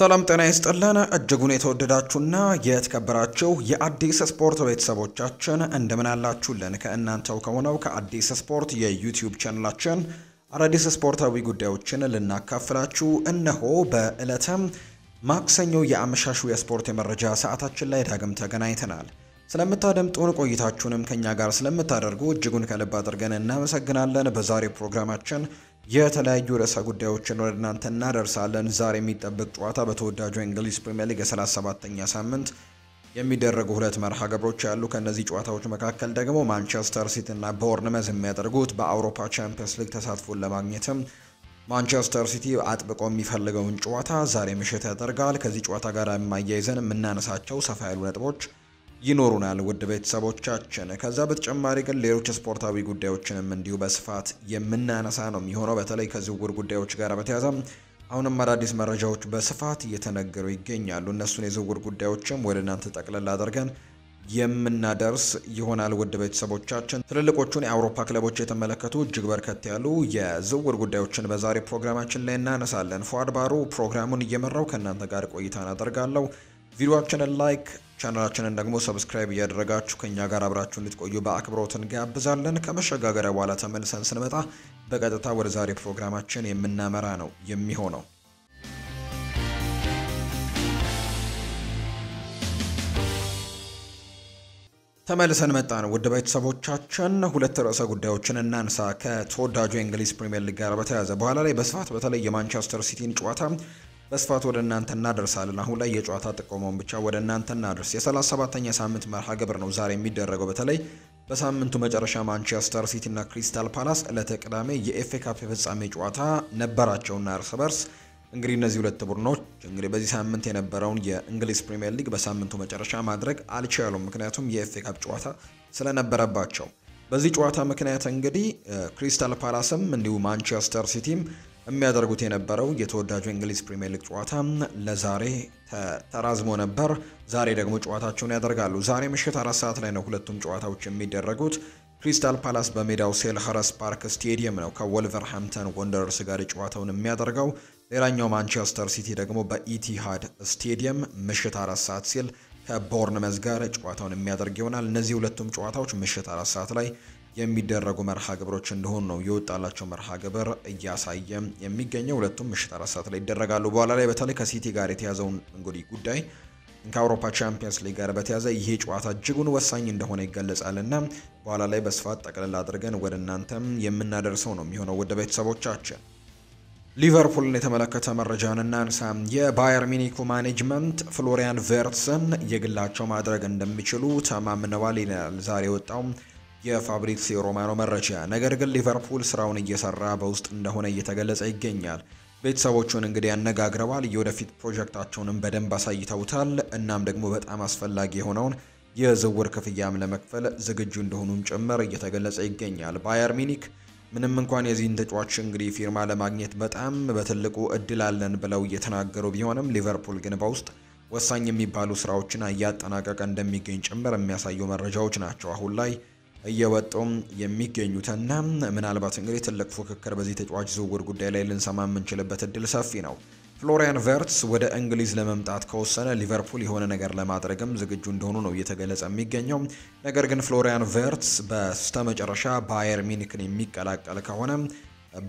ሰላም ጤና ይስጥልን እጅጉን የተወደዳችሁና የተከበራችሁ የአዲስ ስፖርት ቤተሰቦቻችን እንደምን አላችሁልን? ከእናንተው ከሆነው ከአዲስ ስፖርት የዩቲዩብ ቻናላችን አዳዲስ ስፖርታዊ ጉዳዮችን ልናካፍላችሁ እነሆ በዕለተም ማክሰኞ የአመሻሹ የስፖርት የመረጃ ሰዓታችን ላይ ዳግም ተገናኝተናል። ስለምታደምጡን ቆይታችሁንም ከኛ ጋር ስለምታደርጉ እጅጉን ከልብ አድርገን እናመሰግናለን። በዛሬው ፕሮግራማችን የተለያዩ ርዕሰ ጉዳዮችን ወደ እናንተ እናደርሳለን። ዛሬ የሚጠበቅ ጨዋታ በተወዳጁ እንግሊዝ ፕሪሚየር ሊግ የ37ኛ ሳምንት የሚደረጉ ሁለት መርሃ ግብሮች ያሉ። ከነዚህ ጨዋታዎች መካከል ደግሞ ማንቸስተር ሲቲ እና ቦርንመዝ የሚያደርጉት በአውሮፓ ቻምፒየንስ ሊግ ተሳትፎን ለማግኘትም ማንቸስተር ሲቲ አጥብቆ የሚፈልገውን ጨዋታ ዛሬ ምሽት ያደርጋል። ከዚህ ጨዋታ ጋር የማያይዘን የምናነሳቸው ሰፋ ያሉ ነጥቦች ይኖሩናል ውድ ቤተሰቦቻችን። ከዛ በተጨማሪ ግን ሌሎች ስፖርታዊ ጉዳዮችንም እንዲሁ በስፋት የምናነሳ ነው የሚሆነው። በተለይ ከዝውውር ጉዳዮች ጋር በተያያዘ አሁንም አዳዲስ መረጃዎች በስፋት እየተነገሩ ይገኛሉ። እነሱን የዝውውር ጉዳዮችም ወደ እናንተ ጠቅለል አድርገን የምናደርስ ይሆናል ውድ ቤተሰቦቻችን። ትልልቆቹን የአውሮፓ ክለቦች የተመለከቱ እጅግ በርከት ያሉ የዝውውር ጉዳዮችን በዛሬ ፕሮግራማችን ላይ እናነሳለን። ፏድ ባሩ ፕሮግራሙን እየመራው ከእናንተ ጋር ቆይታን አደርጋለሁ። ቪዲዮአችንን ላይክ ቻናላችንን ደግሞ ሰብስክራይብ እያደረጋችሁ ከኛ ጋር አብራችሁ እንድትቆዩ በአክብሮት እንጋብዛለን። ከመሸጋገሪያ በኋላ ተመልሰን ስንመጣ በቀጥታ ወደ ዛሬ ፕሮግራማችን የምናመራ ነው የሚሆነው። ተመልሰን መጣን ውድ ቤተሰቦቻችን። ሁለት ርዕሰ ጉዳዮችን እናንሳ ከተወዳጁ የእንግሊዝ ፕሪሚየር ሊግ ጋር በተያያዘ በኋላ ላይ በስፋት በተለይ የማንቸስተር ሲቲን ጨዋታ በስፋት ወደ እናንተ እናደርሳለን። አሁን ላይ የጨዋታ ጥቆማውን ብቻ ወደ እናንተ እናደርስ። የ37ኛ ሳምንት መርሃ ግብር ነው ዛሬ የሚደረገው። በተለይ በሳምንቱ መጨረሻ ማንቸስተር ሲቲ እና ክሪስታል ፓላስ ዕለተ ቅዳሜ የኤፍኤ ካፕ የፍጻሜ ጨዋታ ነበራቸውና እርስ በርስ እንግዲህ እነዚህ ሁለት ቡድኖች እንግዲህ በዚህ ሳምንት የነበረውን የእንግሊዝ ፕሪሚየር ሊግ በሳምንቱ መጨረሻ ማድረግ አልቻሉም፣ ምክንያቱም የኤፍኤ ካፕ ጨዋታ ስለነበረባቸው። በዚህ ጨዋታ ምክንያት እንግዲህ ክሪስታል ፓላስም እንዲሁ ማንቸስተር ሲቲም የሚያደርጉት የነበረው የተወዳጁ እንግሊዝ ፕሪሚየር ሊግ ጨዋታ ለዛሬ ተራዝሞ ነበር። ዛሬ ደግሞ ጨዋታቸውን ያደርጋሉ። ዛሬ ምሽት 4 ሰዓት ላይ ነው ሁለቱም ጨዋታዎች የሚደረጉት። ክሪስታል ፓላስ በሜዳው ሴልኸርስት ፓርክ ስቴዲየም ነው ከወልቨርሃምፕተን ወንደረርስ ጋር ጨዋታውን የሚያደርገው። ሌላኛው ማንቸስተር ሲቲ ደግሞ በኢቲሃድ ስቴዲየም ምሽት 4 ሰዓት ሲል ከቦርንመዝ ጋር ጨዋታውን የሚያደርግ ይሆናል። እነዚህ ሁለቱም ጨዋታዎች ምሽት 4 ሰዓት ላይ የሚደረጉ መርሃ ግብሮች እንደሆኑ ነው የወጣላቸው መርሃ ግብር እያሳየ የሚገኘው። ሁለቱም ምሽት 4 ሰዓት ላይ ይደረጋሉ። በኋላ ላይ በተለይ ከሲቲ ጋር የተያዘውን እንግዲህ ጉዳይ ከአውሮፓ ቻምፒየንስ ሊግ ጋር በተያዘ ይሄ ጨዋታ እጅጉን ወሳኝ እንደሆነ ይገለጻልና በኋላ ላይ በስፋት ጠቅልል አድርገን ወደ እናንተም የምናደርሰው ነው የሚሆነው ውድ ቤተሰቦቻችን። ሊቨርፑልን የተመለከተ መረጃን እናንሳ። የባየር ሚኒኩ ማኔጅመንት ፍሎሪያን ቨርትስን የግላቸው ማድረግ እንደሚችሉ ተማምነዋል ይላል ዛሬ ወጣው የፋብሪዚዮ ሮማኖ መረጃ። ነገር ግን ሊቨርፑል ስራውን እየሰራ በውስጥ እንደሆነ እየተገለጸ ይገኛል። ቤተሰቦቹን እንግዲህ ያነጋግረዋል። የወደፊት ፕሮጀክታቸውንም በደንብ አሳይተውታል። እናም ደግሞ በጣም አስፈላጊ የሆነውን የዝውውር ክፍያም ለመክፈል ዝግጁ እንደሆኑም ጭምር እየተገለጸ ይገኛል። ባየር ሚኒክ ምንም እንኳን የዚህን ተጫዋች እንግዲህ ፊርማ ለማግኘት በጣም በትልቁ እድል አለን ብለው እየተናገሩ ቢሆንም ሊቨርፑል ግን በውስጥ ወሳኝ የሚባሉ ስራዎችን እያጠናቀቀ እንደሚገኝ ጭምር የሚያሳዩ መረጃዎች ናቸው አሁን ላይ እየወጡም የሚገኙትና ምናልባት እንግዲህ ትልቅ ፉክክር በዚህ ተጫዋች ዝውውር ጉዳይ ላይ ልንሰማ የምንችልበት እድል ሰፊ ነው። ፍሎሪያን ቨርትስ ወደ እንግሊዝ ለመምጣት ከወሰነ ሊቨርፑል የሆነ ነገር ለማድረግም ዝግጁ እንደሆኑ ነው እየተገለጸ የሚገኘው። ነገር ግን ፍሎሪያን ቨርትስ በስተመጨረሻ ባየር ሚኒክን የሚቀላቀል ከሆነ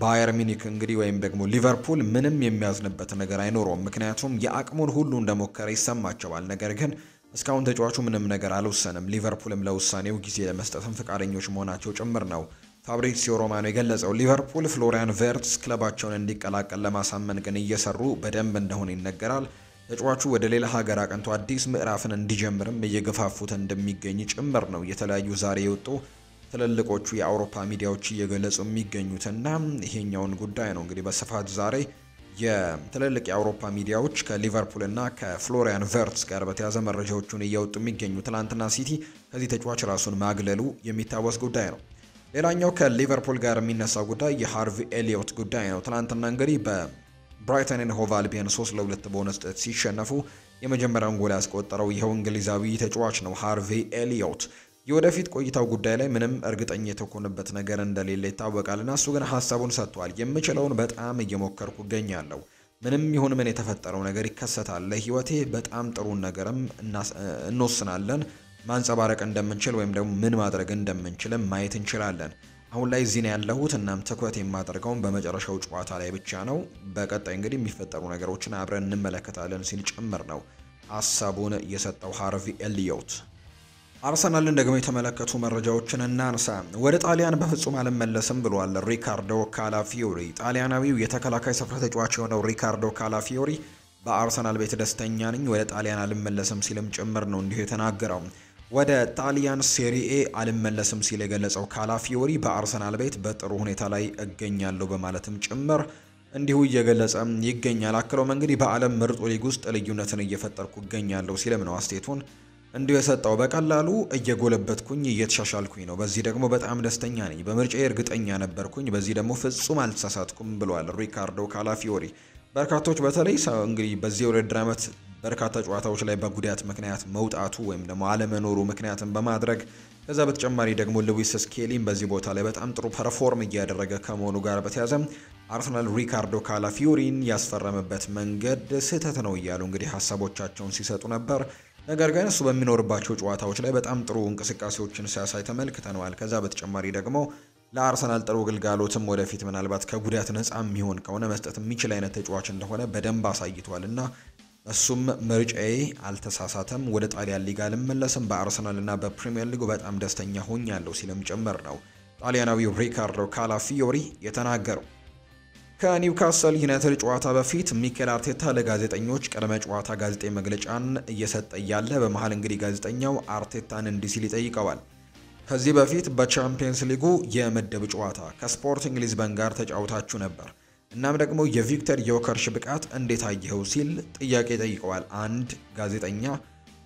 ባየር ሚኒክ እንግዲህ ወይም ደግሞ ሊቨርፑል ምንም የሚያዝንበት ነገር አይኖረውም። ምክንያቱም የአቅሙን ሁሉ እንደሞከረ ይሰማቸዋል። ነገር ግን እስካሁን ተጫዋቹ ምንም ነገር አልወሰንም። ሊቨርፑልም ለውሳኔው ጊዜ ለመስጠትም ፈቃደኞች መሆናቸው ጭምር ነው ፋብሪዚዮ ሮማኖ የገለጸው። ሊቨርፑል ፍሎሪያን ቨርትስ ክለባቸውን እንዲቀላቀል ለማሳመን ግን እየሰሩ በደንብ እንደሆነ ይነገራል። ተጫዋቹ ወደ ሌላ ሀገር አቅንቶ አዲስ ምዕራፍን እንዲጀምርም እየገፋፉት እንደሚገኝ ጭምር ነው የተለያዩ ዛሬ የወጡ ትልልቆቹ የአውሮፓ ሚዲያዎች እየገለጹ የሚገኙትና ይሄኛውን ጉዳይ ነው እንግዲህ በስፋት ዛሬ የትልልቅ የአውሮፓ ሚዲያዎች ከሊቨርፑል እና ከፍሎሪያን ቨርትስ ጋር በተያዘ መረጃዎቹን እያወጡ የሚገኙ። ትላንትና ሲቲ ከዚህ ተጫዋች ራሱን ማግለሉ የሚታወስ ጉዳይ ነው። ሌላኛው ከሊቨርፑል ጋር የሚነሳው ጉዳይ የሃርቪ ኤሊዮት ጉዳይ ነው። ትላንትና እንግዲህ በብራይተን ኤንድ ሆቭ አልቢዮን 3-2 በሆነ ውጤት ሲሸነፉ የመጀመሪያውን ጎል ያስቆጠረው ይኸው እንግሊዛዊ ተጫዋች ነው ሃርቪ ኤሊዮት። የወደፊት ቆይታው ጉዳይ ላይ ምንም እርግጠኛ የተኮነበት ነገር እንደሌለ ይታወቃልና እሱ ግን ሀሳቡን ሰጥቷል። የምችለውን በጣም እየሞከርኩ እገኛለሁ። ምንም ይሁን ምን የተፈጠረው ነገር ይከሰታል። ለህይወቴ በጣም ጥሩ ነገርም እንወስናለን ማንጸባረቅ እንደምንችል ወይም ደግሞ ምን ማድረግ እንደምንችልም ማየት እንችላለን። አሁን ላይ እዚህ ነው ያለሁት እናም ትኩረት የማደርገውን በመጨረሻው ጨዋታ ላይ ብቻ ነው። በቀጣይ እንግዲህ የሚፈጠሩ ነገሮችን አብረን እንመለከታለን ሲል ጭምር ነው ሀሳቡን የሰጠው ሃርቪ ኤሊዮት። አርሰናልን ደግሞ የተመለከቱ መረጃዎችን እናንሳ። ወደ ጣሊያን በፍጹም አልመለስም ብሏል ሪካርዶ ካላፊዮሪ። ጣሊያናዊው የተከላካይ ስፍራ ተጫዋች የሆነው ሪካርዶ ካላፊዮሪ በአርሰናል ቤት ደስተኛ ነኝ፣ ወደ ጣሊያን አልመለስም ሲልም ጭምር ነው እንዲሁ የተናገረው። ወደ ጣሊያን ሴሪኤ አልመለስም ሲል የገለጸው ካላፊዮሪ በአርሰናል ቤት በጥሩ ሁኔታ ላይ እገኛለሁ በማለትም ጭምር እንዲሁ እየገለጸ ይገኛል። አክሎም እንግዲህ በዓለም ምርጡ ሊግ ውስጥ ልዩነትን እየፈጠርኩ እገኛለሁ ሲልም ነው አስቴቱን እንዲሁ የሰጠው። በቀላሉ እየጎለበትኩኝ እየተሻሻልኩኝ ነው፣ በዚህ ደግሞ በጣም ደስተኛ ነኝ። በምርጫዬ እርግጠኛ ነበርኩኝ፣ በዚህ ደግሞ ፍጹም አልተሳሳትኩም ብሏል ሪካርዶ ካላፊዮሪ። በርካቶች በተለይ እንግዲህ በዚህ የውድድር ዓመት በርካታ ጨዋታዎች ላይ በጉዳት ምክንያት መውጣቱ ወይም ደግሞ አለመኖሩ ምክንያትን በማድረግ ከዛ በተጨማሪ ደግሞ ሉዊስ ስኬሊም በዚህ ቦታ ላይ በጣም ጥሩ ፐርፎርም እያደረገ ከመሆኑ ጋር በተያያዘ አርሰናል ሪካርዶ ካላፊዮሪን ያስፈረመበት መንገድ ስህተት ነው እያሉ እንግዲህ ሀሳቦቻቸውን ሲሰጡ ነበር። ነገር ግን እሱ በሚኖርባቸው ጨዋታዎች ላይ በጣም ጥሩ እንቅስቃሴዎችን ሲያሳይ ተመልክተነዋል። ከዛ በተጨማሪ ደግሞ ለአርሰናል ጥሩ ግልጋሎትም ወደፊት ምናልባት ከጉዳት ነፃ የሚሆን ከሆነ መስጠት የሚችል አይነት ተጫዋች እንደሆነ በደንብ አሳይቷል እና እሱም ምርጫዬ አልተሳሳተም፣ ወደ ጣሊያን ሊግ አልመለስም፣ በአርሰናል እና በፕሪሚየር ሊጉ በጣም ደስተኛ ሆኛለሁ ሲልም ጭምር ነው ጣሊያናዊው ሪካርዶ ካላፊዮሪ የተናገረው። ከኒውካስል ዩናይትድ ጨዋታ በፊት ሚኬል አርቴታ ለጋዜጠኞች ቅድመ ጨዋታ ጋዜጣዊ መግለጫን እየሰጠ እያለ በመሃል እንግዲህ ጋዜጠኛው አርቴታን እንዲህ ሲል ይጠይቀዋል። ከዚህ በፊት በቻምፒየንስ ሊጉ የምድብ ጨዋታ ከስፖርቲንግ ሊዝበን ጋር ተጫውታችሁ ነበር። እናም ደግሞ የቪክተር ዮከርሽ ብቃት እንዴት አየኸው ሲል ጥያቄ ጠይቀዋል። አንድ ጋዜጠኛ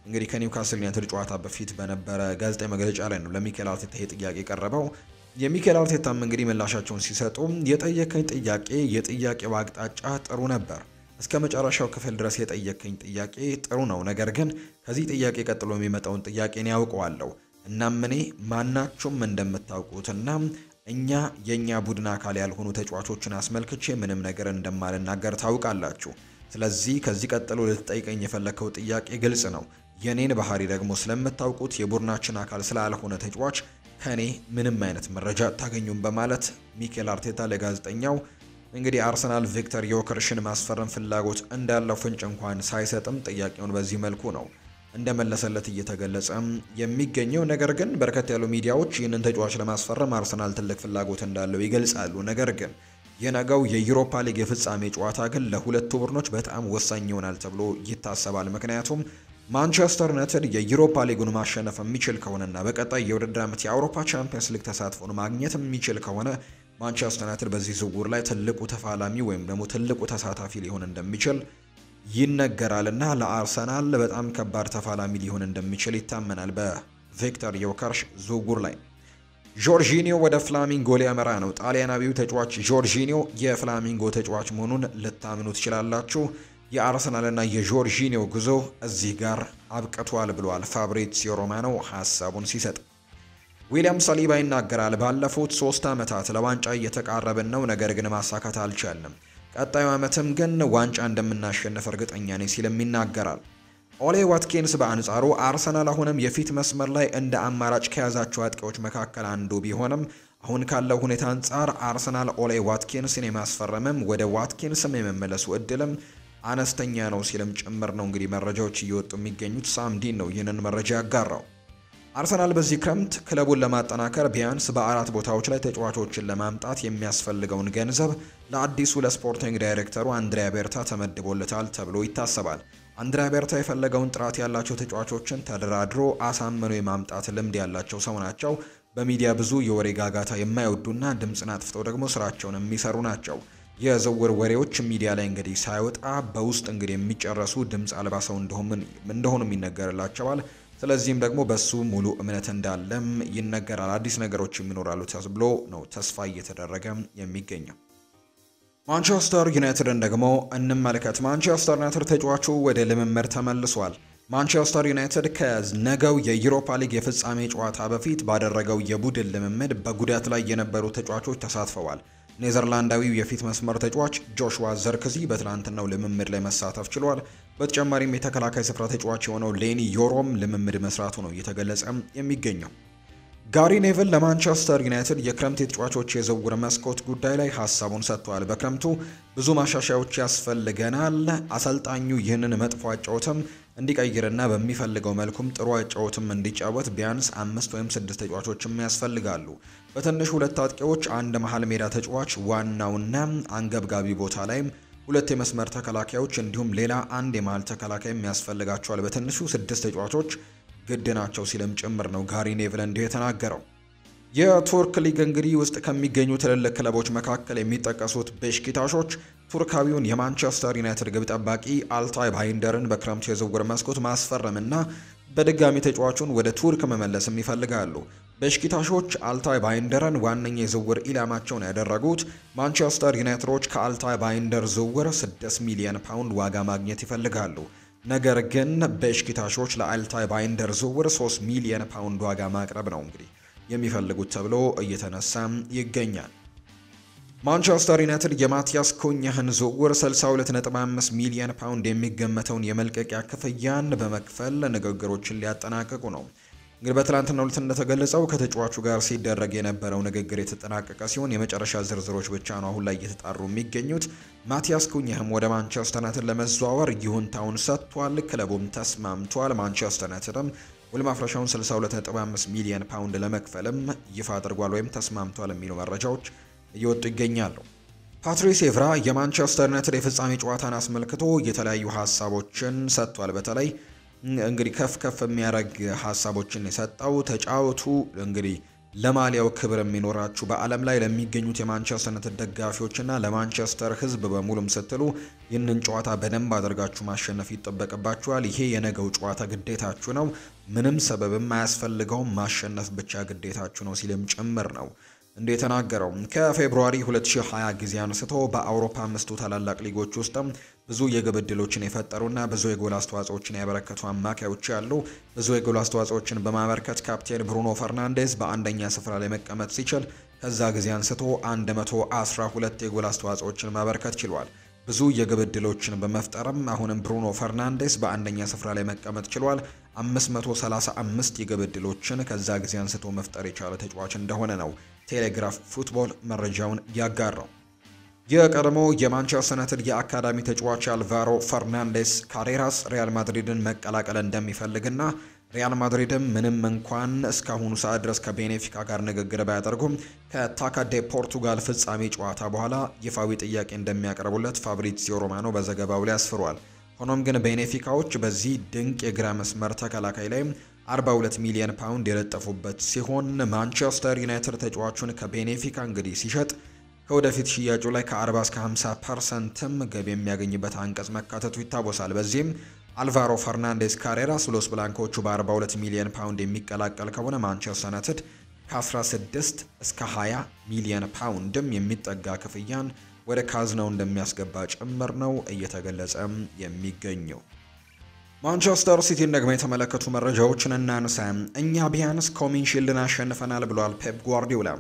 እንግዲህ ከኒውካስል ዩናይትድ ጨዋታ በፊት በነበረ ጋዜጣዊ መግለጫ ላይ ነው ለሚኬል አርቴታ ይሄ ጥያቄ ቀረበው። የሚኬል አርቴታም እንግዲህ ምላሻቸውን ሲሰጡ የጠየቀኝ ጥያቄ የጥያቄው አቅጣጫ ጥሩ ነበር። እስከ መጨረሻው ክፍል ድረስ የጠየቀኝ ጥያቄ ጥሩ ነው። ነገር ግን ከዚህ ጥያቄ ቀጥሎ የሚመጣውን ጥያቄ ነው ያውቀዋለሁ። እናም እኔ ማናችሁም እንደምታውቁትና እኛ የኛ ቡድን አካል ያልሆኑ ተጫዋቾችን አስመልክቼ ምንም ነገር እንደማልናገር ታውቃላችሁ። ስለዚህ ከዚህ ቀጥሎ ልትጠይቀኝ የፈለከው ጥያቄ ግልጽ ነው። የኔን ባህሪ ደግሞ ስለምታውቁት የቡድናችን አካል ስላልሆነ ተጫዋች ከኔ ምንም አይነት መረጃ አታገኙም በማለት ሚኬል አርቴታ ለጋዜጠኛው እንግዲህ አርሰናል ቪክተር ዮከርሽን ማስፈረም ፍላጎት እንዳለው ፍንጭ እንኳን ሳይሰጥም ጥያቄውን በዚህ መልኩ ነው እንደመለሰለት እየተገለጸ የሚገኘው። ነገር ግን በርከት ያሉ ሚዲያዎች ይህንን ተጫዋች ለማስፈረም አርሰናል ትልቅ ፍላጎት እንዳለው ይገልጻሉ። ነገር ግን የነገው የዩሮፓ ሊግ የፍጻሜ ጨዋታ ግን ለሁለቱ ቡድኖች በጣም ወሳኝ ይሆናል ተብሎ ይታሰባል። ምክንያቱም ማንቸስተር ዩናይትድ የዩሮፓ ሊጉን ማሸነፍ የሚችል ከሆነና በቀጣይ የውድድር ዓመት የአውሮፓ ቻምፒየንስ ሊግ ተሳትፎን ማግኘት የሚችል ከሆነ ማንቸስተር ዩናይትድ በዚህ ዝውውር ላይ ትልቁ ተፋላሚ ወይም ደግሞ ትልቁ ተሳታፊ ሊሆን እንደሚችል ይነገራልና ለአርሰናል በጣም ከባድ ተፋላሚ ሊሆን እንደሚችል ይታመናል። በቪክተር ዮከርሽ ዝውውር ላይ ጆርጂኒዮ ወደ ፍላሚንጎ ሊያመራ ነው። ጣሊያናዊው ተጫዋች ጆርጂኒዮ የፍላሚንጎ ተጫዋች መሆኑን ልታምኑ ትችላላችሁ። የአርሰናልና የጆርጂኒዮ ጉዞ እዚህ ጋር አብቅቷል ብሏል ፋብሪዚዮ ሮማኖ ሐሳቡን ሲሰጥ። ዊሊያም ሳሊባ ይናገራል። ባለፉት 3 ዓመታት ለዋንጫ እየተቃረብን ነው፣ ነገር ግን ማሳካት አልቻልንም። ቀጣዩ ዓመትም ግን ዋንጫ እንደምናሸንፍ እርግጠኛ ነኝ ሲልም ይናገራል። ኦሌ ዋትኪንስ በአንጻሩ አርሰናል አሁንም የፊት መስመር ላይ እንደ አማራጭ ከያዛቸው አጥቂዎች መካከል አንዱ ቢሆንም አሁን ካለው ሁኔታ አንጻር አርሰናል ኦሌ ዋትኪንስን የማስፈረምም ወደ ዋትኪንስም የመመለሱ እድልም አነስተኛ ነው ሲልም ጭምር ነው እንግዲህ መረጃዎች እየወጡ የሚገኙት። ሳምዲን ነው ይህንን መረጃ ያጋራው። አርሰናል በዚህ ክረምት ክለቡን ለማጠናከር ቢያንስ በ4 ቦታዎች ላይ ተጫዋቾችን ለማምጣት የሚያስፈልገውን ገንዘብ ለአዲሱ ለስፖርቲንግ ዳይሬክተሩ አንድሪያ ቤርታ ተመድቦለታል ተብሎ ይታሰባል። አንድሪያ ቤርታ የፈለገውን ጥራት ያላቸው ተጫዋቾችን ተደራድሮ አሳምኖ የማምጣት ልምድ ያላቸው ሰው ናቸው። በሚዲያ ብዙ የወሬ ጋጋታ የማይወዱና ድምፅን አጥፍተው ደግሞ ስራቸውን የሚሰሩ ናቸው። የዝውውር ወሬዎች ሚዲያ ላይ እንግዲህ ሳይወጣ በውስጥ እንግዲህ የሚጨረሱ ድምፅ አልባ ሰው እንደሆኑም ይነገርላቸዋል። ስለዚህም ደግሞ በሱ ሙሉ እምነት እንዳለም ይነገራል። አዲስ ነገሮች የሚኖራሉ ተብሎ ነው ተስፋ እየተደረገ የሚገኘው። ማንቸስተር ዩናይትድን ደግሞ እንመልከት። ማንቸስተር ዩናይትድ ተጫዋቹ ወደ ልምምድ ተመልሷል። ማንቸስተር ዩናይትድ ከነገው የዩሮፓ ሊግ የፍጻሜ ጨዋታ በፊት ባደረገው የቡድን ልምምድ በጉዳት ላይ የነበሩ ተጫዋቾች ተሳትፈዋል። ኔዘርላንዳዊው የፊት መስመር ተጫዋች ጆሹዋ ዘርክዚ በትላንትናው ልምምድ ላይ መሳተፍ ችሏል። በተጨማሪም የተከላካይ ስፍራ ተጫዋች የሆነው ሌኒ ዮሮም ልምምድ መስራቱ ነው እየተገለጸ የሚገኘው። ጋሪ ኔቭል ለማንቸስተር ዩናይትድ የክረምት የተጫዋቾች የዝውውር መስኮት ጉዳይ ላይ ሀሳቡን ሰጥቷል። በክረምቱ ብዙ ማሻሻያዎች ያስፈልገናል። አሰልጣኙ ይህንን መጥፎ አጨዋወትም እንዲቀይርና በሚፈልገው መልኩም ጥሩ አጨዋወትም እንዲጫወት ቢያንስ 5 ወይም 6 ተጫዋቾችም ያስፈልጋሉ። በትንሹ 2 አጥቂዎች፣ አንድ መሃል ሜዳ ተጫዋች፣ ዋናውና አንገብጋቢ ቦታ ላይም 2 የመስመር ተከላካዮች እንዲሁም ሌላ አንድ የመሃል ተከላካይም ያስፈልጋቸዋል። በትንሹ 6 ተጫዋቾች ግድ ናቸው ሲልም ጭምር ነው ጋሪ ኔቭል እንዲሁ የተናገረው። የቱርክ ሊግ እንግዲህ ውስጥ ከሚገኙ ትልልቅ ክለቦች መካከል የሚጠቀሱት ቤሽኪታሾች ቱርካዊውን የማንቸስተር ዩናይትድ ግብ ጠባቂ አልታይ ባይንደርን በክረምቱ የዝውውር መስኮት ማስፈረምና በድጋሚ ተጫዋቹን ወደ ቱርክ መመለስም ይፈልጋሉ። ቤሽኪታሾች አልታይ ባይንደርን ዋነኛ የዝውውር ኢላማቸውን ያደረጉት ማንቸስተር ዩናይትዶች ከአልታይ ባይንደር ዝውውር 6 ሚሊዮን ፓውንድ ዋጋ ማግኘት ይፈልጋሉ። ነገር ግን ቤሽኪታሾች ለአልታይ ባይንደር ዝውውር 3 ሚሊዮን ፓውንድ ዋጋ ማቅረብ ነው እንግዲህ የሚፈልጉት ተብሎ እየተነሳ ይገኛል። ማንቸስተር ዩናይትድ የማቲያስ ኩኛህን ዝውውር 62.5 ሚሊዮን ፓውንድ የሚገመተውን የመልቀቂያ ክፍያን በመክፈል ንግግሮችን ሊያጠናቅቁ ነው። እንግዲህ በትላንትናው ዕለት እንደተገለጸው ከተጫዋቹ ጋር ሲደረግ የነበረው ንግግር የተጠናቀቀ ሲሆን የመጨረሻ ዝርዝሮች ብቻ ነው አሁን ላይ እየተጣሩ የሚገኙት። ማቲያስ ኩኛህም ወደ ማንቸስተር ዩናይትድ ለመዘዋወር ይሁንታውን ሰጥቷል። ክለቡም ተስማምቷል። ማንቸስተር ዩናይትድም ውል ማፍረሻውን 62.5 ሚሊዮን ፓውንድ ለመክፈልም ይፋ አድርጓል ወይም ተስማምቷል የሚሉ መረጃዎች እየወጡ ይገኛሉ። ፓትሪስ ኤቭራ የማንቸስተር ዩናይትድ የፍጻሜ ጨዋታን አስመልክቶ የተለያዩ ሀሳቦችን ሰጥቷል። በተለይ እንግዲህ ከፍ የሚያደርግ ሀሳቦችን የሰጠው ተጫወቱ እንግዲህ ለማሊያው ክብር የሚኖራችሁ በዓለም ላይ ለሚገኙት የማንቸስተር ዩናይትድ ደጋፊዎችና ለማንቸስተር ሕዝብ በሙሉም ስትሉ ይህንን ጨዋታ በደንብ አድርጋችሁ ማሸነፍ ይጠበቅባችኋል። ይሄ የነገው ጨዋታ ግዴታችሁ ነው። ምንም ሰበብም አያስፈልገውም። ማሸነፍ ብቻ ግዴታችሁ ነው ሲልም ጭምር ነው እንደ የተናገረው። ከፌብሩዋሪ 2020 ጊዜ አንስቶ በአውሮፓ 5 ታላላቅ ሊጎች ውስጥም ብዙ የግብ ዕድሎችን የፈጠሩና ብዙ የጎል አስተዋጽኦችን ያበረከቱ አማካዮች ያሉ ብዙ የጎል አስተዋጽኦችን በማበርከት ካፕቴን ብሩኖ ፈርናንዴዝ በአንደኛ ስፍራ ላይ መቀመጥ ሲችል ከዛ ጊዜ አንስቶ 112 የጎል አስተዋጽኦችን ማበርከት ችሏል። ብዙ የግብ ዕድሎችን በመፍጠርም አሁንም ብሩኖ ፈርናንዴስ በአንደኛ ስፍራ ላይ መቀመጥ ችሏል። 535 የግብ ዕድሎችን ከዛ ጊዜ አንስቶ መፍጠር የቻለ ተጫዋች እንደሆነ ነው ቴሌግራፍ ፉትቦል መረጃውን ያጋራው። የቀድሞ የማንቸስተር ዩናይትድ የአካዳሚ ተጫዋች አልቫሮ ፈርናንዴስ ካሬራስ ሪያል ማድሪድን መቀላቀል እንደሚፈልግና ሪያል ማድሪድም ምንም እንኳን እስካሁኑ ሰዓት ድረስ ከቤኔፊካ ጋር ንግግር ባያደርጉም ከታካዴ ፖርቱጋል ፍጻሜ ጨዋታ በኋላ ይፋዊ ጥያቄ እንደሚያቀርቡለት ፋብሪዚዮ ሮማኖ በዘገባው ላይ አስፍሯል። ሆኖም ግን ቤኔፊካዎች በዚህ ድንቅ የግራ መስመር ተከላካይ ላይ 42 ሚሊዮን ፓውንድ የለጠፉበት ሲሆን ማንቸስተር ዩናይትድ ተጫዋቹን ከቤኔፊካ እንግዲህ ሲሸጥ ከወደፊት ሽያጩ ላይ ከ40 እስከ 50%ም ገቢ የሚያገኝበት አንቀጽ መካተቱ ይታወሳል። በዚህም አልቫሮ ፈርናንዴስ ካሬራስ ሎስ ብላንኮቹ በ42 ሚሊዮን ፓውንድ የሚቀላቀል ከሆነ ማንቸስተር ዩናይትድ ከ16 እስከ 20 ሚሊዮን ፓውንድም የሚጠጋ ክፍያን ወደ ካዝናው እንደሚያስገባ ጭምር ነው እየተገለጸ የሚገኘው። ማንቸስተር ሲቲን ደግሞ የተመለከቱ መረጃዎችን እናንሳ። እኛ ቢያንስ ኮሚን ሺልድን አሸንፈናል ብሏል ፔፕ ጓርዲዮላ።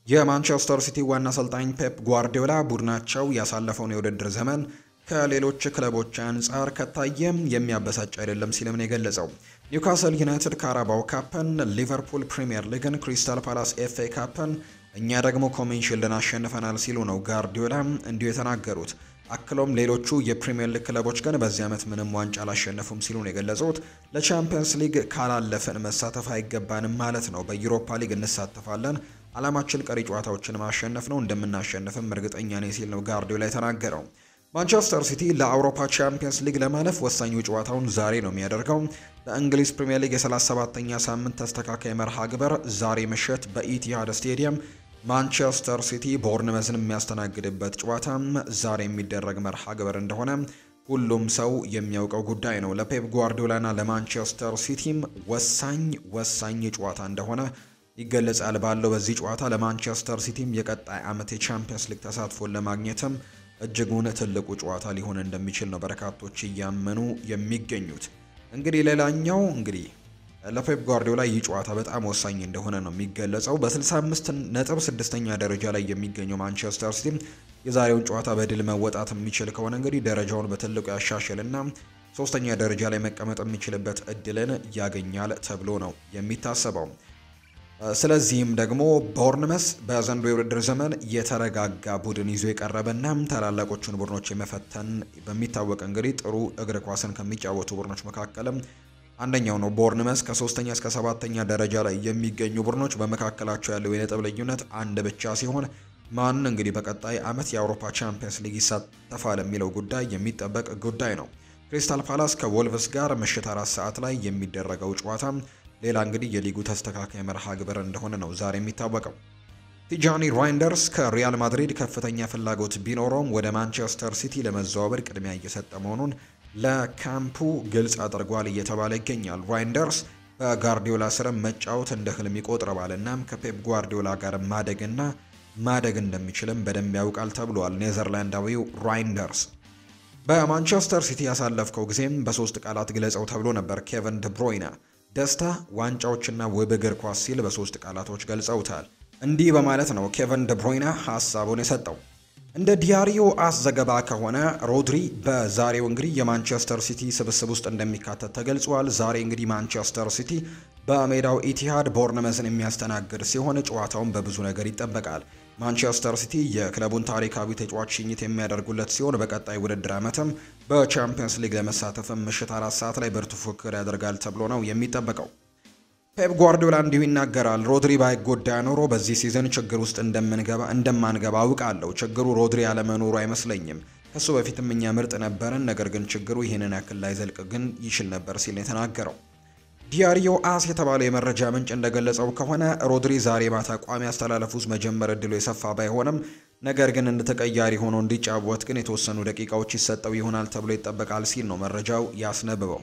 የማንቸስተር ሲቲ ዋና አሰልጣኝ ፔፕ ጓርዲዮላ ቡድናቸው ያሳለፈውን የውድድር ዘመን ከሌሎች ክለቦች አንጻር ከታየም የሚያበሳጭ አይደለም ሲልም ነው የገለጸው። ኒውካስል ዩናይትድ ካራባው ካፕን፣ ሊቨርፑል ፕሪሚየር ሊግን፣ ክሪስታል ፓላስ ኤፍኤ ካፕን፣ እኛ ደግሞ ኮሚን ሺልድን አሸንፈናል ሲሉ ነው ጓርዲዮላ እንዲሁ የተናገሩት። አክሎም ሌሎቹ የፕሪሚየር ሊግ ክለቦች ግን በዚህ ዓመት ምንም ዋንጫ አላሸነፉም ሲሉ ነው የገለጹት። ለቻምፒየንስ ሊግ ካላለፈን መሳተፍ አይገባንም ማለት ነው። በዩሮፓ ሊግ እንሳተፋለን። ዓላማችን ቀሪ ጨዋታዎችን ማሸነፍ ነው። እንደምናሸንፍም እርግጠኛ ነኝ ሲል ነው ጓርዲዮላ የተናገረው። ማንቸስተር ሲቲ ለአውሮፓ ቻምፒየንስ ሊግ ለማለፍ ወሳኙ ጨዋታውን ዛሬ ነው የሚያደርገው። በእንግሊዝ ፕሪሚየር ሊግ የ37ኛ ሳምንት ተስተካካይ መርሃ ግብር ዛሬ ምሽት በኢቲሃድ ስቴዲየም ማንቸስተር ሲቲ ቦርንመዝን የሚያስተናግድበት ጨዋታም ዛሬ የሚደረግ መርሃ ግብር እንደሆነ ሁሉም ሰው የሚያውቀው ጉዳይ ነው። ለፔፕ ጓርዲዮላና ለማንቸስተር ሲቲም ወሳኝ ጨዋታ እንደሆነ ይገለጻል። ባለው በዚህ ጨዋታ ለማንቸስተር ሲቲም የቀጣይ ዓመት የቻምፒየንስ ሊግ ተሳትፎን ለማግኘትም እጅጉን ትልቁ ጨዋታ ሊሆን እንደሚችል ነው በርካቶች እያመኑ የሚገኙት። እንግዲህ ሌላኛው ለፔፕ ጓርዲዮላ ይህ ጨዋታ በጣም ወሳኝ እንደሆነ ነው የሚገለጸው። በ65 ነጥብ 6ኛ ደረጃ ላይ የሚገኘው ማንቸስተር ሲቲ የዛሬውን ጨዋታ በድል መወጣት የሚችል ከሆነ እንግዲህ ደረጃውን በትልቁ ያሻሽልና 3ኛ ደረጃ ላይ መቀመጥ የሚችልበት እድልን ያገኛል ተብሎ ነው የሚታሰበው። ስለዚህም ደግሞ ቦርንመስ በዘንድሮ የውድድር ዘመን የተረጋጋ ቡድን ይዞ የቀረበና ታላላቆቹን ቡድኖች የመፈተን በሚታወቅ እንግዲህ ጥሩ እግር ኳስን ከሚጫወቱ ቡድኖች መካከልም አንደኛው ነው። ቦርንመስ ከ3ኛ እስከ 7ኛ ደረጃ ላይ የሚገኙ ቡድኖች በመካከላቸው ያለው የነጥብ ልዩነት አንድ ብቻ ሲሆን ማን እንግዲህ በቀጣይ ዓመት የአውሮፓ ቻምፒየንስ ሊግ ይሳተፋል የሚለው ጉዳይ የሚጠበቅ ጉዳይ ነው። ክሪስታል ፓላስ ከወልቭስ ጋር ምሽት 4 ሰዓት ላይ የሚደረገው ጨዋታ ሌላ እንግዲህ የሊጉ ተስተካካይ መርሃ ግብር እንደሆነ ነው ዛሬ የሚታወቀው። ቲጃኒ ራይንደርስ ከሪያል ማድሪድ ከፍተኛ ፍላጎት ቢኖረውም ወደ ማንቸስተር ሲቲ ለመዘዋወር ቅድሚያ እየሰጠ መሆኑን ለካምፑ ግልጽ አድርጓል እየተባለ ይገኛል። ራይንደርስ በጓርዲዮላ ስር መጫወት እንደ ህልም ይቆጥረዋልና ከፔፕ ጓርዲዮላ ጋር ማደግ እንደሚችልም በደንብ ያውቃል ተብሏል። ኔዘርላንዳዊው ራይንደርስ በማንቸስተር ሲቲ ያሳለፍከው ጊዜም በሶስት ቃላት ግለጸው ተብሎ ነበር። ኬቨን ደብሮይና ደስታ፣ ዋንጫዎችና ውብ እግር ኳስ ሲል በሶስት ቃላቶች ገልጸውታል። እንዲህ በማለት ነው ኬቨን ደብሮይና ሀሳቡን የሰጠው። እንደ ዲያሪዮ አስ ዘገባ ከሆነ ሮድሪ በዛሬው እንግዲህ የማንቸስተር ሲቲ ስብስብ ውስጥ እንደሚካተት ተገልጿል። ዛሬ እንግዲህ ማንቸስተር ሲቲ በሜዳው ኢቲሃድ ቦርንመስን የሚያስተናግድ ሲሆን ጨዋታውን በብዙ ነገር ይጠበቃል። ማንቸስተር ሲቲ የክለቡን ታሪካዊ ተጫዋች ሽኝት የሚያደርጉለት ሲሆን በቀጣይ ውድድር ዓመትም በቻምፒየንስ ሊግ ለመሳተፍም ምሽት 4 ሰዓት ላይ ብርቱ ፉክክር ያደርጋል ተብሎ ነው የሚጠበቀው። ፔፕ ጓርዲዮላ እንዲሁ ይናገራል። ሮድሪ ባይጎዳ ኖሮ በዚህ ሲዝን ችግር ውስጥ እንደማንገባ አውቃለሁ። ችግሩ ሮድሪ ያለመኖሩ አይመስለኝም። ከሱ በፊትም እኛ ምርጥ ነበርን፣ ነገር ግን ችግሩ ይህንን ያክል ላይ ዘልቅ ግን ይችል ነበር ሲል የተናገረው። ዲያሪዮ አስ የተባለው የመረጃ ምንጭ እንደገለጸው ከሆነ ሮድሪ ዛሬ ማታ ቋሚ አስተላለፍ ውስጥ መጀመር እድሉ የሰፋ ባይሆንም ነገር ግን እንደ ተቀያሪ ሆኖ እንዲጫወት ግን የተወሰኑ ደቂቃዎች ይሰጠው ይሆናል ተብሎ ይጠበቃል ሲል ነው መረጃው ያስነብበው።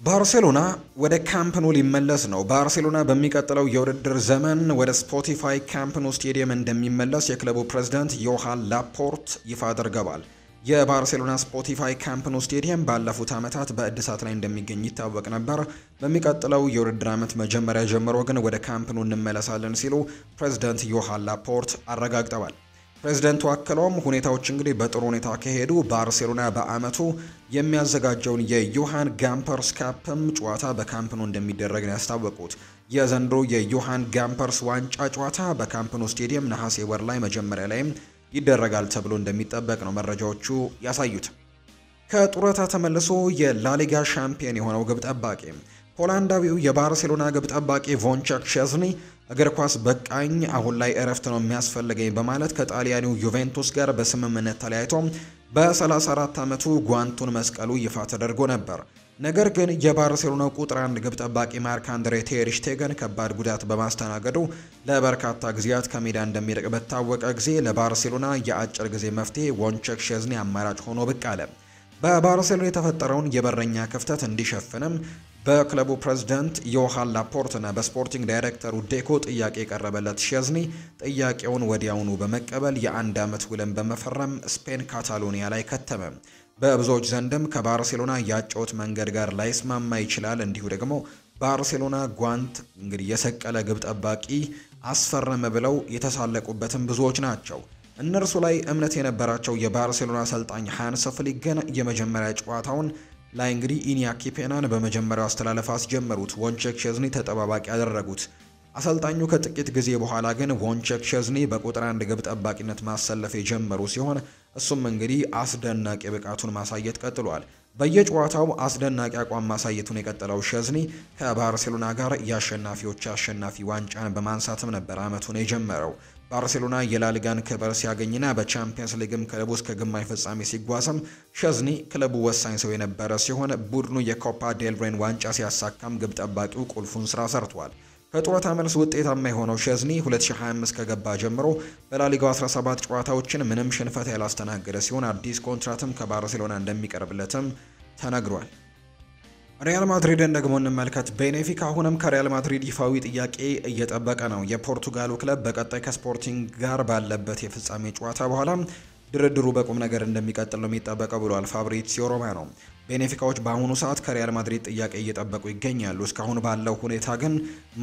ባርሴሎና ወደ ካምፕ ኑ ሊመለስ ነው። ባርሴሎና በሚቀጥለው የውድድር ዘመን ወደ ስፖቲፋይ ካምፕ ኑ ስቴዲየም እንደሚመለስ የክለቡ ፕሬዝዳንት ዮሃን ላፖርት ይፋ አድርገዋል። የባርሴሎና ስፖቲፋይ ካምፕ ኑ ስቴዲየም ባለፉት ዓመታት በእድሳት ላይ እንደሚገኝ ይታወቅ ነበር። በሚቀጥለው የውድድር ዓመት መጀመሪያ ጀምሮ ግን ወደ ካምፕ ኑ እንመለሳለን ሲሉ ፕሬዝዳንት ዮሃን ላፖርት አረጋግጠዋል። ፕሬዝዳንቱ አክለውም ሁኔታዎች እንግዲህ በጥሩ ሁኔታ ከሄዱ ባርሴሎና በአመቱ የሚያዘጋጀውን የዮሃን ጋምፐርስ ካፕም ጨዋታ በካምፕ ኑ እንደሚደረግ ነው ያስታወቁት። የዘንድሮ የዮሃን ጋምፐርስ ዋንጫ ጨዋታ በካምፕ ኑ ስቴዲየም ነሐሴ ወር ላይ መጀመሪያ ላይም ይደረጋል ተብሎ እንደሚጠበቅ ነው መረጃዎቹ ያሳዩት። ከጡረታ ተመልሶ የላሊጋ ሻምፒዮን የሆነው ግብ ጠባቂ ፖላንዳዊው የባርሴሎና ግብ ጠባቂ ቮንቸክ ሼዝኒ እግር ኳስ በቃኝ፣ አሁን ላይ እረፍት ነው የሚያስፈልገኝ በማለት ከጣሊያኒው ዩቬንቱስ ጋር በስምምነት ተለያይቶ በ34 ዓመቱ ጓንቱን መስቀሉ ይፋ ተደርጎ ነበር። ነገር ግን የባርሴሎና ቁጥር 1 ግብ ጠባቂ ማርክ አንድሬ ቴር ሽቴገን ከባድ ጉዳት በማስተናገዱ ለበርካታ ጊዜያት ከሜዳ እንደሚርቅ በታወቀ ጊዜ ለባርሴሎና የአጭር ጊዜ መፍትሄ ቮንቸክ ሼዝኒ አማራጭ ሆኖ ብቅ አለ። በባርሴሎና የተፈጠረውን የበረኛ ክፍተት እንዲሸፍንም በክለቡ ፕሬዝዳንት ዮሃን ላፖርትና በስፖርቲንግ ዳይሬክተሩ ዴኮ ጥያቄ የቀረበለት ሼዝኒ ጥያቄውን ወዲያውኑ በመቀበል የ1 ዓመት ውልን በመፈረም ስፔን ካታሎኒያ ላይ ከተመ። በብዙዎች ዘንድም ከባርሴሎና ያጨውት መንገድ ጋር ላይስማማ ይችላል። እንዲሁ ደግሞ ባርሴሎና ጓንት እንግዲህ የሰቀለ ግብ ጠባቂ አስፈረመ ብለው የተሳለቁበትም ብዙዎች ናቸው። እነርሱ ላይ እምነት የነበራቸው የባርሴሎና አሰልጣኝ ሃንስ ፍሊክ ግን የመጀመሪያ ጨዋታውን ላይ እንግዲህ ኢኒያኪ ፔናን በመጀመሪያው አስተላለፍ አስጀመሩት። ቮንቸክ ሼዝኒ ተጠባባቂ ያደረጉት። አሰልጣኙ ከጥቂት ጊዜ በኋላ ግን ቮንቸክ ሼዝኒ በቁጥር 1 ግብ ጠባቂነት ማሰለፍ የጀመሩ ሲሆን እሱም እንግዲህ አስደናቂ ብቃቱን ማሳየት ቀጥሏል። በየጨዋታው አስደናቂ አቋም ማሳየቱን የቀጠለው ሼዝኒ ከባርሴሎና ጋር የአሸናፊዎች አሸናፊ ዋንጫን በማንሳትም ነበር አመቱን የጀመረው። ባርሴሎና የላሊጋን ክብር ሲያገኝና በቻምፒየንስ ሊግም ክለቡ እስከ ግማሽ ፍጻሜ ሲጓዝም ሼዝኒ ክለቡ ወሳኝ ሰው የነበረ ሲሆን ቡድኑ የኮፓ ዴል ሬን ዋንጫ ሲያሳካም ግብ ጠባቂው ቁልፉን ስራ ሰርቷል። ከጡረታ መልስ ውጤታማ የሆነው ሼዝኒ 2025 ከገባ ጀምሮ በላሊጋው 17 ጨዋታዎችን ምንም ሽንፈት ያላስተናገደ ሲሆን አዲስ ኮንትራትም ከባርሴሎና እንደሚቀርብለትም ተነግሯል። ሪያል ማድሪድን ደግሞ እንመልከት። ቤኔፊካ አሁንም ከሪያል ማድሪድ ይፋዊ ጥያቄ እየጠበቀ ነው። የፖርቱጋሉ ክለብ በቀጣይ ከስፖርቲንግ ጋር ባለበት የፍጻሜ ጨዋታ በኋላ ድርድሩ በቁም ነገር እንደሚቀጥል ነው የሚጠበቀው ብሏል ፋብሪዚዮ ሮማኖ። ቤኔፊካዎች በአሁኑ ሰዓት ከሪያል ማድሪድ ጥያቄ እየጠበቁ ይገኛሉ። እስካሁን ባለው ሁኔታ ግን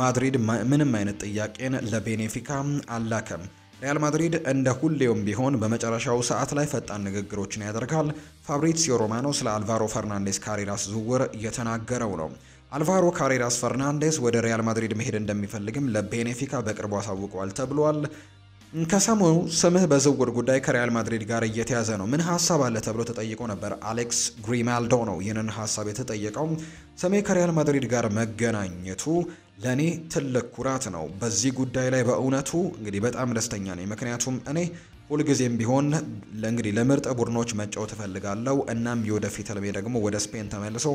ማድሪድ ምንም አይነት ጥያቄን ለቤኔፊካ አላከም። ሪያል ማድሪድ እንደ ሁሌውም ቢሆን በመጨረሻው ሰዓት ላይ ፈጣን ንግግሮችን ያደርጋል። ፋብሪዚዮ ሮማኖ ስለ አልቫሮ ፈርናንዴስ ካሬራስ ዝውውር እየተናገረው ነው። አልቫሮ ካሬራስ ፈርናንዴስ ወደ ሪያል ማድሪድ መሄድ እንደሚፈልግም ለቤኔፊካ በቅርቡ አሳውቀዋል ተብሏል። ከሰሞኑ ስምህ በዝውውር ጉዳይ ከሪያል ማድሪድ ጋር እየተያዘ ነው፣ ምን ሀሳብ አለ ተብሎ ተጠይቆ ነበር። አሌክስ ግሪማልዶ ነው ይህንን ሀሳብ የተጠየቀው። ስሜ ከሪያል ማድሪድ ጋር መገናኘቱ ለኔ ትልቅ ኩራት ነው። በዚህ ጉዳይ ላይ በእውነቱ እንግዲህ በጣም ደስተኛ ነኝ። ምክንያቱም እኔ ሁልጊዜም ቢሆን እንግዲህ ለምርጥ ቡድኖች መጫወት እፈልጋለሁ። እናም የወደፊት ህልሜ ደግሞ ወደ ስፔን ተመልሶ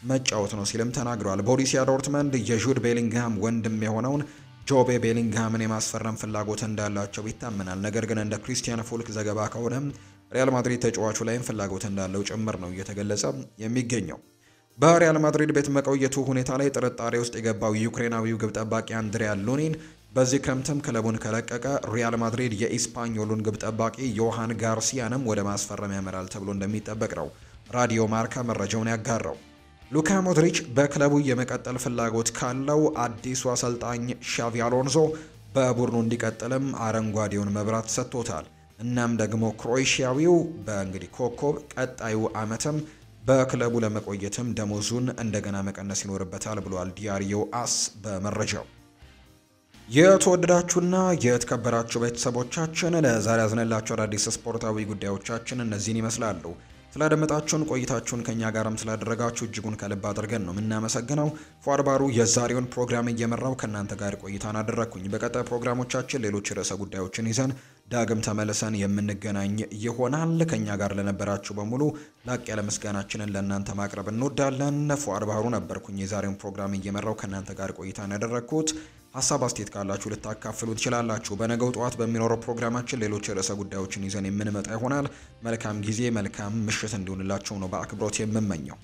መጫወት ነው ሲልም ተናግሯል። ቦሩሲያ ዶርትመንድ የጁድ ቤሊንግሃም ወንድም የሆነውን ጆቤ ቤሊንግሃምን የማስፈረም ፍላጎት እንዳላቸው ይታመናል። ነገር ግን እንደ ክሪስቲያን ፎልክ ዘገባ ከሆነ ሪያል ማድሪድ ተጫዋቹ ላይም ፍላጎት እንዳለው ጭምር ነው እየተገለጸ የሚገኘው። በሪያል ማድሪድ ቤት መቆየቱ ሁኔታ ላይ ጥርጣሬ ውስጥ የገባው ዩክሬናዊው ግብ ጠባቂ አንድሪያ ሉኒን በዚህ ክረምትም ክለቡን ከለቀቀ ሪያል ማድሪድ የኢስፓኞሉን ግብ ጠባቂ ዮሃን ጋርሲያንም ወደ ማስፈረም ያመራል ተብሎ እንደሚጠበቅ ነው ራዲዮ ማርካ መረጃውን ያጋራው። ሉካ ሞድሪች በክለቡ የመቀጠል ፍላጎት ካለው አዲሱ አሰልጣኝ ሻቪ አሎንዞ በቡድኑ እንዲቀጥልም አረንጓዴውን መብራት ሰጥቶታል። እናም ደግሞ ክሮኤሺያዊው በእንግዲህ ኮከብ ቀጣዩ ዓመትም በክለቡ ለመቆየትም ደሞዙን እንደገና መቀነስ ይኖርበታል ብሏል ዲያሪዮ አስ በመረጃው። የተወደዳችሁና የተከበራችሁ ቤተሰቦቻችን ለዛሬ ያዝነላችሁ አዳዲስ ስፖርታዊ ጉዳዮቻችን እነዚህን ይመስላሉ። ስላደመጣችሁን ቆይታችሁን ከኛ ጋርም ስላደረጋችሁ እጅጉን ከልብ አድርገን ነው የምናመሰግነው። ፏርባሩ የዛሬውን ፕሮግራም እየመራው ከእናንተ ጋር ቆይታን አደረግኩኝ። በቀጣይ ፕሮግራሞቻችን ሌሎች ርዕሰ ጉዳዮችን ይዘን ዳግም ተመልሰን የምንገናኝ ይሆናል። ከኛ ጋር ለነበራችሁ በሙሉ ላቅ ያለ ምስጋናችንን ለእናንተ ማቅረብ እንወዳለን። ፏርባሩ ነበርኩኝ የዛሬውን ፕሮግራም እየመራው ከእናንተ ጋር ቆይታን ያደረግኩት። ሀሳብ አስተያየት ካላችሁ ልታካፍሉ ትችላላችሁ። በነገው ጠዋት በሚኖረው ፕሮግራማችን ሌሎች ርዕሰ ጉዳዮችን ይዘን የምንመጣ ይሆናል። መልካም ጊዜ፣ መልካም ምሽት እንዲሆንላችሁ ነው በአክብሮት የምመኘው።